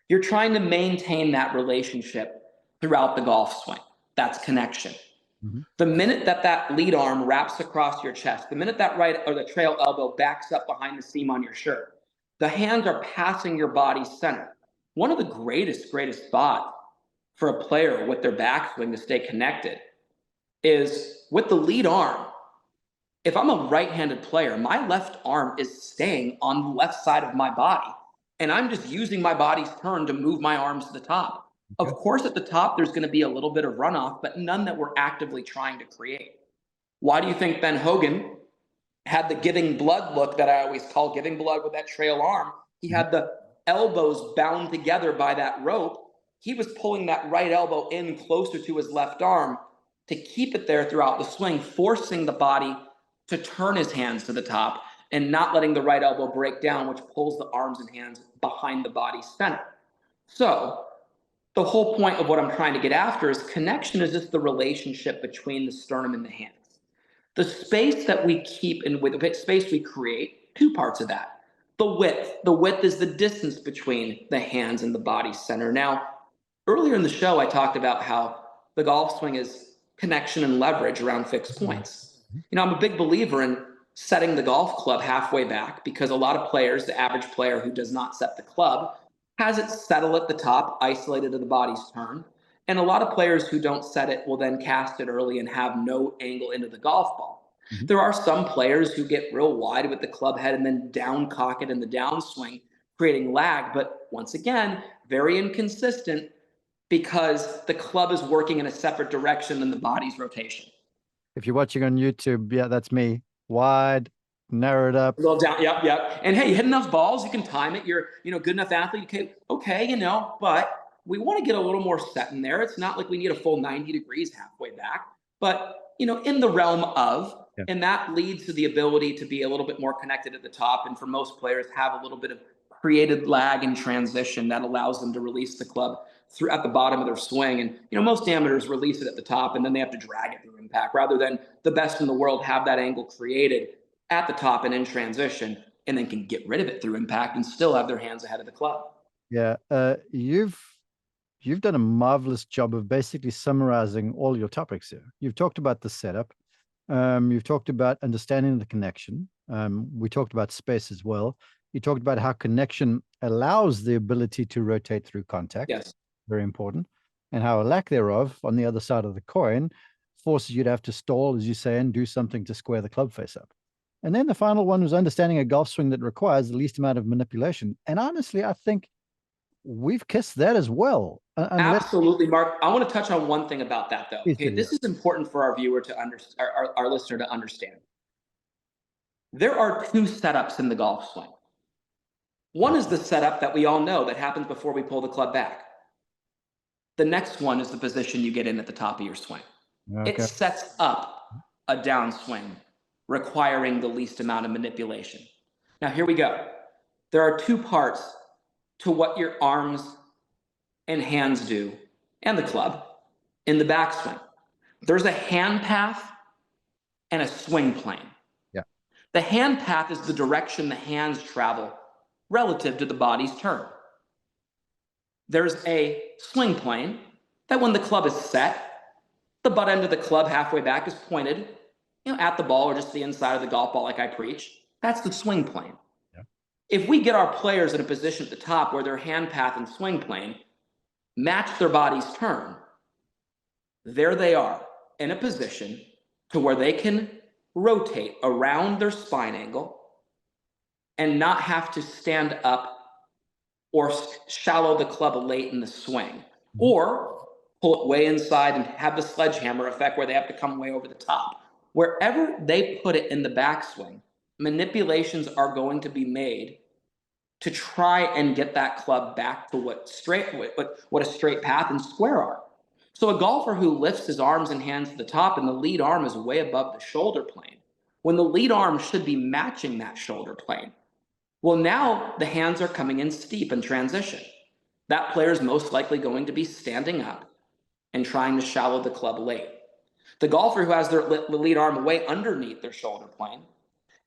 You're trying to maintain that relationship throughout the golf swing. That's connection. Mm-hmm. The minute that lead arm wraps across your chest, the minute that right or the trail elbow backs up behind the seam on your shirt, the hands are passing your body's center. One of the greatest spots for a player with their backswing to stay connected is with the lead arm. If I'm a right-handed player, my left arm is staying on the left side of my body, and I'm just using my body's turn to move my arms to the top. Okay. Of course, at the top, there's going to be a little bit of runoff, but none that we're actively trying to create. Why do you think Ben Hogan had the giving blood look that I always call giving blood with that trail arm? He had the elbows bound together by that rope. He was pulling that right elbow in closer to his left arm to keep it there throughout the swing, forcing the body to turn his hands to the top and not letting the right elbow break down, which pulls the arms and hands behind the body's center. So the whole point of what I'm trying to get after is connection is just the relationship between the sternum and the hands. The space that we keep and with the space we create, two parts of that. The width is the distance between the hands and the body center. Now, earlier in the show, I talked about how the golf swing is connection and leverage around fixed points. I'm a big believer in setting the golf club halfway back, because a lot of players, the average player who does not set the club, has it settle at the top, isolated to the body's turn. And a lot of players who don't set it will then cast it early and have no angle into the golf ball. There are some players who get real wide with the club head and then down cock it in the downswing, creating lag. But once again, very inconsistent, because the club is working in a separate direction than the body's rotation. If you're watching on YouTube, yeah, that's me. Wide, narrowed up. A little down, yep. And hey, you hit enough balls, you can time it. You're, good enough athlete. Okay, but we want to get a little more set in there. It's not like we need a full 90 degrees halfway back, but in the realm of, and that leads to the ability to be a little bit more connected at the top. And for most players, have a little bit of created lag and transition that allows them to release the club through at the bottom of their swing. And most amateurs release it at the top and then they have to drag it through impact, rather than the best in the world have that angle created at the top and in transition, and then can get rid of it through impact and still have their hands ahead of the club. Yeah, you've done a marvelous job of basically summarizing all your topics here. You've talked about the setup. You've talked about understanding the connection. We talked about space as well. You talked about how connection allows the ability to rotate through contact. Yes. Very important. And how a lack thereof on the other side of the coin forces you to have to stall, as you say, and do something to square the club face up. And then the final one was understanding a golf swing that requires the least amount of manipulation. And honestly, I think we've kissed that as well. Absolutely, Mark. I want to touch on one thing about that, though. Okay, this is important for our viewer to understand, our listener to understand. There are two setups in the golf swing. One is the setup that we all know that happens before we pull the club back. The next one is the position you get in at the top of your swing. Okay. It sets up a downswing requiring the least amount of manipulation. Now, here we go. There are two parts to what your arms and hands do, and the club, in the backswing. There's a hand path and a swing plane. Yeah. The hand path is the direction the hands travel relative to the body's turn. There's a swing plane that when the club is set, the butt end of the club halfway back is pointed, at the ball or just the inside of the golf ball, like I preach. That's the swing plane. Yeah. If we get our players in a position at the top where their hand path and swing plane match their body's turn, there they are in a position to where they can rotate around their spine angle and not have to stand up or shallow the club late in the swing, or pull it way inside and have the sledgehammer effect where they have to come way over the top. Wherever they put it in the backswing, manipulations are going to be made to try and get that club back to what a straight path and square are. So a golfer who lifts his arms and hands to the top and the lead arm is way above the shoulder plane, when the lead arm should be matching that shoulder plane. Well, now the hands are coming in steep in transition. That player is most likely going to be standing up and trying to shallow the club late. The golfer who has their lead arm way underneath their shoulder plane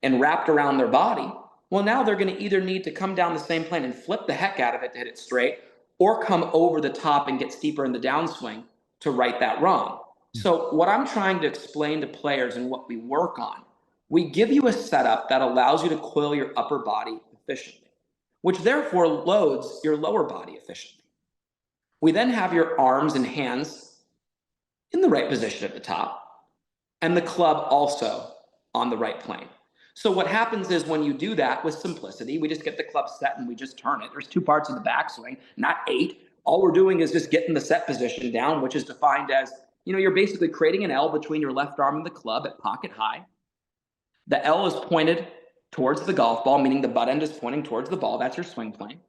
and wrapped around their body, well, now they're going to either need to come down the same plane and flip the heck out of it to hit it straight, or come over the top and get steeper in the downswing to right that wrong. So what I'm trying to explain to players and what we work on, we give you a setup that allows you to coil your upper body efficiently, which therefore loads your lower body efficiently. We then have your arms and hands in the right position at the top, and the club also on the right plane. So what happens is when you do that with simplicity, we just get the club set and we just turn it. There's two parts of the backswing, not 8. All we're doing is just getting the set position down, which is defined as, you're basically creating an L between your left arm and the club at pocket high. The L is pointed towards the golf ball, meaning the butt end is pointing towards the ball. That's your swing plane.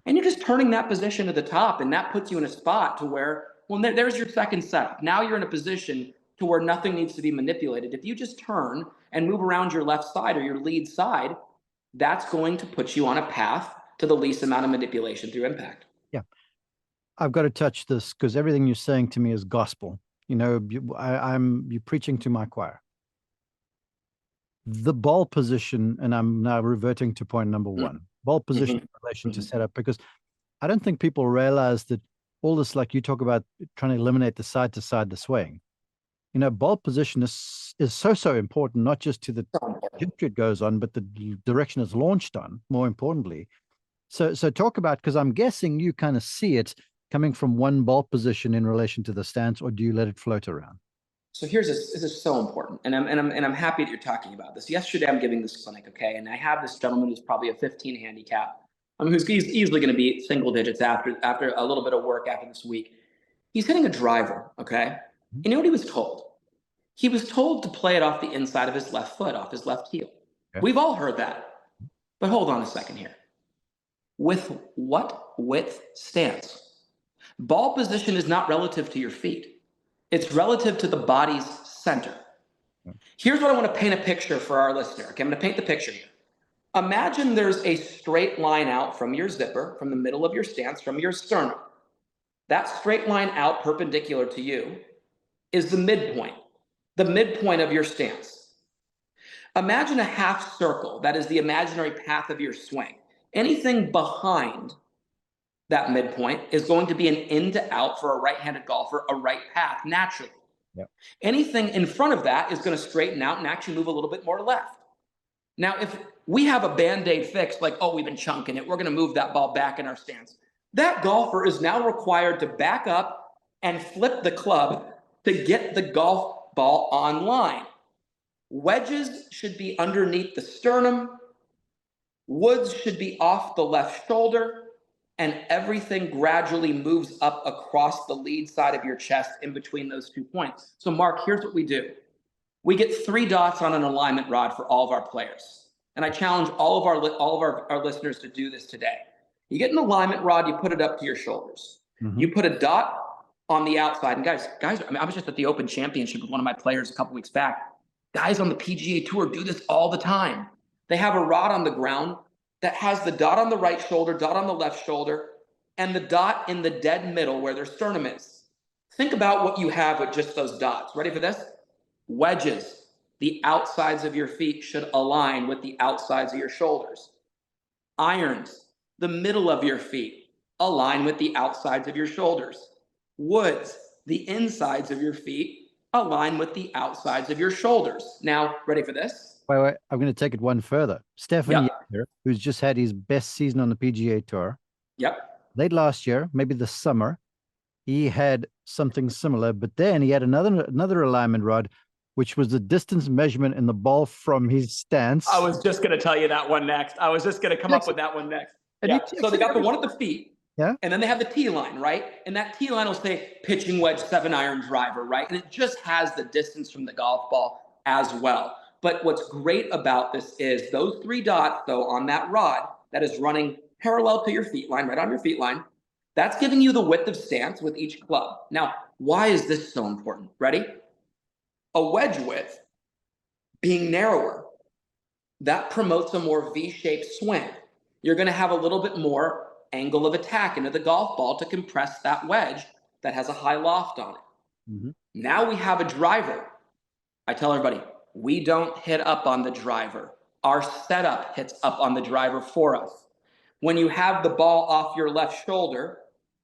And you're just turning that position to the top, and that puts you in a spot to where, well, there's your second setup. Now you're in a position to where nothing needs to be manipulated. If you just turn and move around your left side or your lead side, that's going to put you on a path to the least amount of manipulation through impact. Yeah. I've got to touch this because everything you're saying to me is gospel. You're preaching to my choir. The ball position, and I'm now reverting to point number 1. ball position Mhm. in relation to Mhm. setup, because I don't think people realize that all this, like you talk about trying to eliminate the side to side, the swing. Ball position is so important, not just to the So important. trajectory it goes on, but the direction it's launched on, more importantly. So talk about, because I'm guessing you kind of see it coming from one ball position in relation to the stance, or do you let it float around? So this is so important, and I'm happy that you're talking about this. Yesterday, I'm giving this clinic, okay, and I have this gentleman who's probably a 15 handicap. I mean, he's easily going to be single digits after a little bit of work after this week. He's hitting a driver, okay. Mhm. You know what he was told? He was told to play it off the inside of his left foot, off his left heel. Okay. We've all heard that, but hold on a second here. With what width stance? Ball position is not relative to your feet. It's relative to the body's center. Here's what I want to paint a picture for our listener. Okay, I'm going to paint the picture here. Imagine there's a straight line out from your zipper, from the middle of your stance, from your sternum. That straight line out perpendicular to you is the midpoint of your stance. Imagine a half circle that is the imaginary path of your swing. Anything behind that midpoint is going to be an in to out for a right-handed golfer, a right path naturally. Yep. Anything in front of that is going to straighten out and actually move a little bit more left. Now, if we have a Band-Aid fix, like, oh, we've been chunking it, we're going to move that ball back in our stance. That golfer is now required to back up and flip the club to get the golf ball on line. Wedges should be underneath the sternum. Woods should be off the left shoulder, and everything gradually moves up across the lead side of your chest in between those 2 points. So, Mark, here's what we do. We get 3 dots on an alignment rod for all of our players. And I challenge all of our listeners to do this today. You get an alignment rod, you put it up to your shoulders. Mm-hmm. You put a dot on the outside. And guys, I mean, I was just at the Open Championship with one of my players a couple weeks back. Guys on the PGA Tour do this all the time. They have a rod on the ground that has the dot on the right shoulder, dot on the left shoulder, and the dot in the dead middle where their sternum is. Think about what you have with just those dots. Ready for this? Wedges. The outsides of your feet should align with the outsides of your shoulders. Irons. The middle of your feet align with the outsides of your shoulders. Woods. The insides of your feet align with the outsides of your shoulders. Now, ready for this? Wait, I'm going to take it one further. Stefan Yep. Yeager, who's just had his best season on the PGA Tour, Yep. late last year, maybe this summer, he had something similar, but then he had another alignment rod, which was the distance measurement in the ball from his stance. I was just going to tell you that one next. I was just going to come up with that one next. Yeah. So they got the one at the feet. Yeah. And then they have the tee line, right? And that tee line will say pitching wedge 7-iron driver, right? And it just has the distance from the golf ball as well. But what's great about this is those 3 dots, though, on that rod that is running parallel to your feet line, right on your feet line, that's giving you the width of stance with each club. Now, why is this so important? Ready? A wedge width being narrower, that promotes a more V-shaped swing. You're going to have a little bit more angle of attack into the golf ball to compress that wedge that has a high loft on it. Mm-hmm. Now we have a driver. I tell everybody, we don't hit up on the driver. Our setup hits up on the driver for us. When you have the ball off your left shoulder,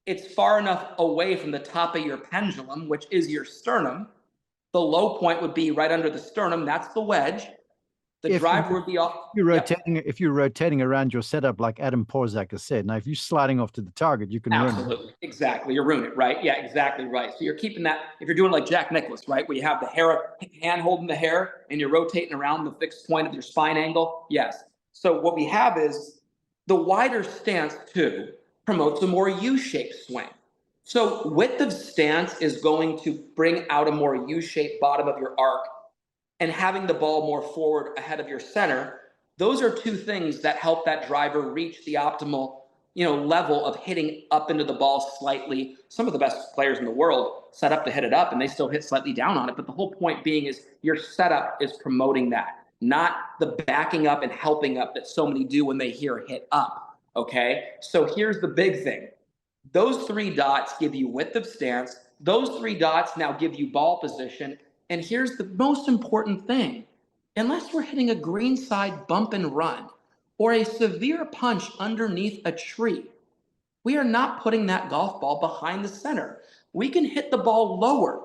it's far enough away from the top of your pendulum, which is your sternum. The low point would be right under the sternum. That's the wedge. The driver would be off. If you're rotating around your setup, like Adam Porzak has said, now if you're sliding off to the target, you can ruin it. Absolutely. Exactly. You ruin it, right? Yeah, exactly right. So you're keeping that, if you're doing like Jack Nicklaus, right? Where you have the hair, hand holding the hair and you're rotating around the fixed point of your spine angle. Yes. So what we have is the wider stance too promotes a more U-shaped swing. So width of stance is going to bring out a more U-shaped bottom of your arc, and having the ball more forward ahead of your center. Those are 2 things that help that driver reach the optimal, level of hitting up into the ball slightly. Some of the best players in the world set up to hit it up and they still hit slightly down on it. But the whole point being is your setup is promoting that, not the backing up and helping up that so many do when they hear hit up. Okay. So here's the big thing. Those 3 dots give you width of stance. Those 3 dots now give you ball position. And here's the most important thing. Unless we're hitting a greenside bump and run, or a severe punch underneath a tree, we are not putting that golf ball behind the center. We can hit the ball lower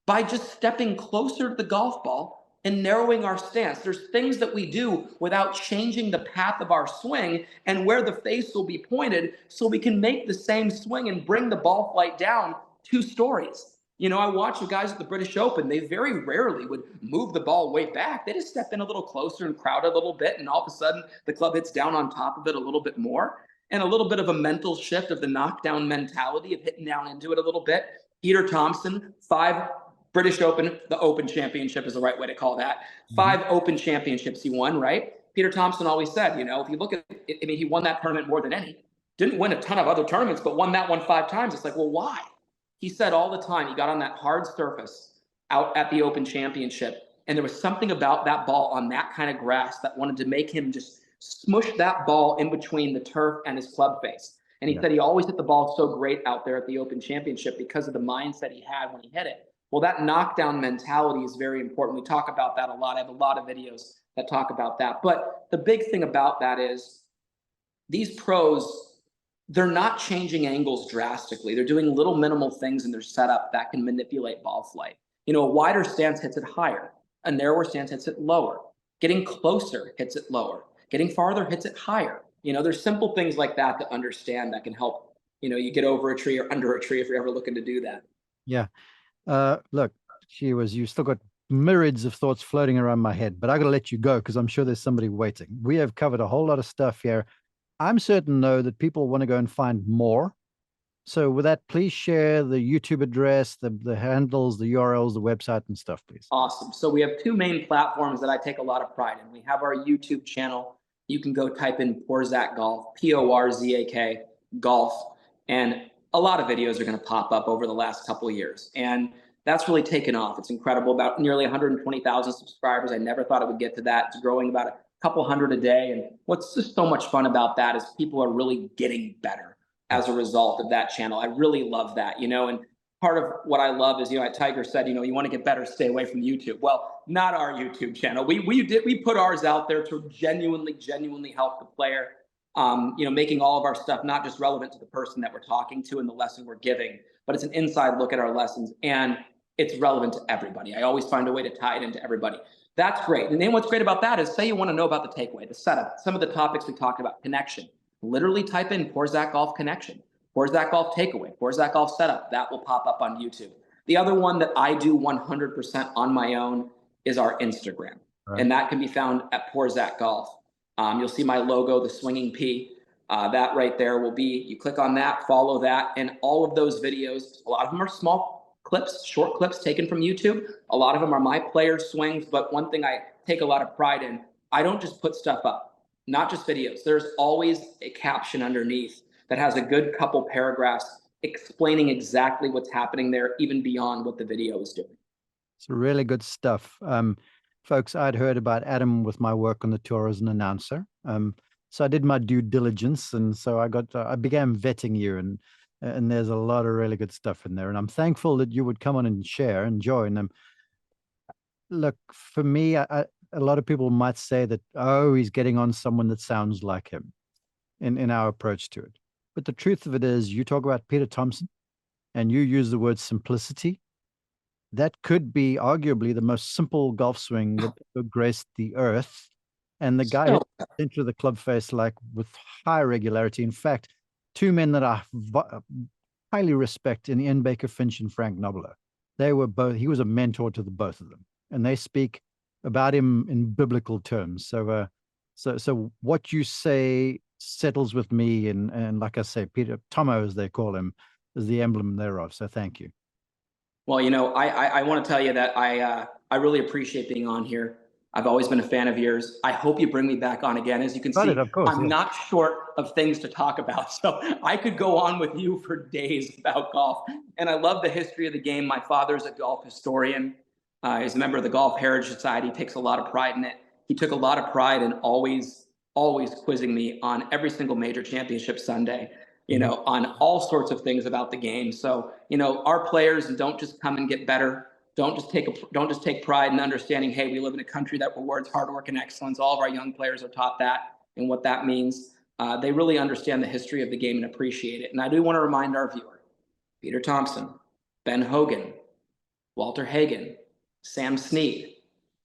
by just stepping closer to the golf ball and narrowing our stance. There's things that we do without changing the path of our swing and where the face will be pointed so we can make the same swing and bring the ball flight down 2 stories. You know, I watch the guys at the British Open, they very rarely would move the ball way back. They just step in a little closer and crowd a little bit, and all of a sudden the club hits down on top of it a little bit more. And a little bit of a mental shift of the knockdown mentality of hitting down into it a little bit. Peter Thompson, 5 British Open, the Open Championship is the right way to call that. 5 Open Championships he won, right? Peter Thompson always said, you know, if you look at it, I mean, he won that tournament more than any. Didn't win a ton of other tournaments, but won that one 5 times. It's like, well, why? He said all the time, he got on that hard surface out at the Open Championship, and there was something about that ball on that kind of grass that wanted to make him just smush that ball in between the turf and his club face. And he said he always hit the ball so great out there at the Open Championship because of the mindset he had when he hit it. Well, that knockdown mentality is very important. We talk about that a lot. I have a lot of videos that talk about that. But the big thing about that is these pros, they're not changing angles drastically. They're doing little minimal things in their setup that can manipulate ball flight. You know, a wider stance hits it higher. A narrower stance hits it lower. Getting closer hits it lower. Getting farther hits it higher. You know, there's simple things like that to understand that can help, you know, you get over a tree or under a tree if you're ever looking to do that. Yeah. Look, you still got myriads of thoughts floating around my head, but I got to let you go because I'm sure there's somebody waiting. We have covered a whole lot of stuff here. I'm certain, though, that people want to go and find more. So with that, please share the YouTube address, the handles, the URLs, the website and stuff, please. Awesome. So we have 2 main platforms that I take a lot of pride in. We have our YouTube channel. You can go type in Porzak Golf, Porzak Golf, and a lot of videos are going to pop up over the last couple of years. And that's really taken off. It's incredible. About nearly 120,000 subscribers. I never thought it would get to that. It's growing about a couple hundred a day. And what's just so much fun about that is people are really getting better as a result of that channel. I really love that, you know, and part of what I love is, you know, Tiger said, you know, you want to get better, stay away from YouTube. Well, not our YouTube channel. We put ours out there to genuinely help the player. You know, making all of our stuff not just relevant to the person that we're talking to and the lesson we're giving, but it's an inside look at our lessons and it's relevant to everybody. I always find a way to tie it into everybody. That's great. And then what's great about that is, say you want to know about the takeaway, the setup, some of the topics we talked about, connection. Literally type in Porzak Golf connection, Porzak Golf takeaway, Porzak Golf setup. That will pop up on YouTube. The other one that I do 100% on my own is our Instagram. Right. And that can be found at Porzak Golf. You'll see my logo, the swinging P. That right there will be, you click on that, follow that, and all of those videos, a lot of them are small clips, short clips taken from YouTube. A lot of them are my player swings, but one thing I take a lot of pride in, I don't just put stuff up, not just videos. There's always a caption underneath that has a good couple paragraphs explaining exactly what's happening there, even beyond what the video is doing. It's really good stuff. Folks, I'd heard about Adam with my work on the tour as an announcer. So I did my due diligence, and so I began vetting you, and there's a lot of really good stuff in there. And I'm thankful that you would come on and share and join them. Look, for me, a lot of people might say that, oh, he's getting on someone that sounds like him in our approach to it. But the truth of it is, you talk about Peter Thompson, and you use the word simplicity. That could be arguably the most simple golf swing that graced the earth. And the guy hit the center of the club face like with high regularity. In fact, 2 men that I highly respect in Ian Baker Finch and Frank Nobler, he was a mentor to the both of them. And they speak about him in biblical terms. So what you say settles with me. And like I say, Peter Tomo, as they call him, is the emblem thereof. So thank you. Well, you know, I want to tell you that I really appreciate being on here. I've always been a fan of yours. I hope you bring me back on again. As you can see, I'm not short of things to talk about. So I could go on with you for days about golf. And I love the history of the game. My father's a golf historian. He's a member of the Golf Heritage Society. He takes a lot of pride in it. He took a lot of pride in always quizzing me on every single major championship Sunday, you know, on all sorts of things about the game. So, you know, our players don't just come and get better. Don't just take pride in understanding, hey, we live in a country that rewards hard work and excellence. All of our young players are taught that. and what that means. They really understand the history of the game and appreciate it. And I do want to remind our viewer, Peter Thompson, Ben Hogan, Walter Hagen, Sam Snead,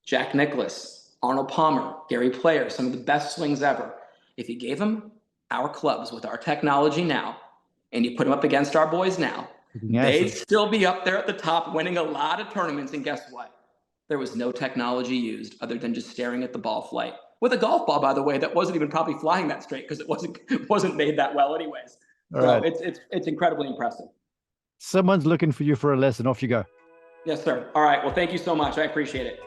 Jack Nicklaus, Arnold Palmer, Gary Player, some of the best swings ever. If you gave them our clubs with our technology now, and you put them up against our boys now, they'd still be up there at the top winning a lot of tournaments. And guess what? There was no technology used other than just staring at the ball flight. With a golf ball, by the way, that wasn't even probably flying that straight because it wasn't made that well anyways. So it's incredibly impressive. Someone's looking for you for a lesson. Off you go. Yes, sir. All right. Well, thank you so much. I appreciate it.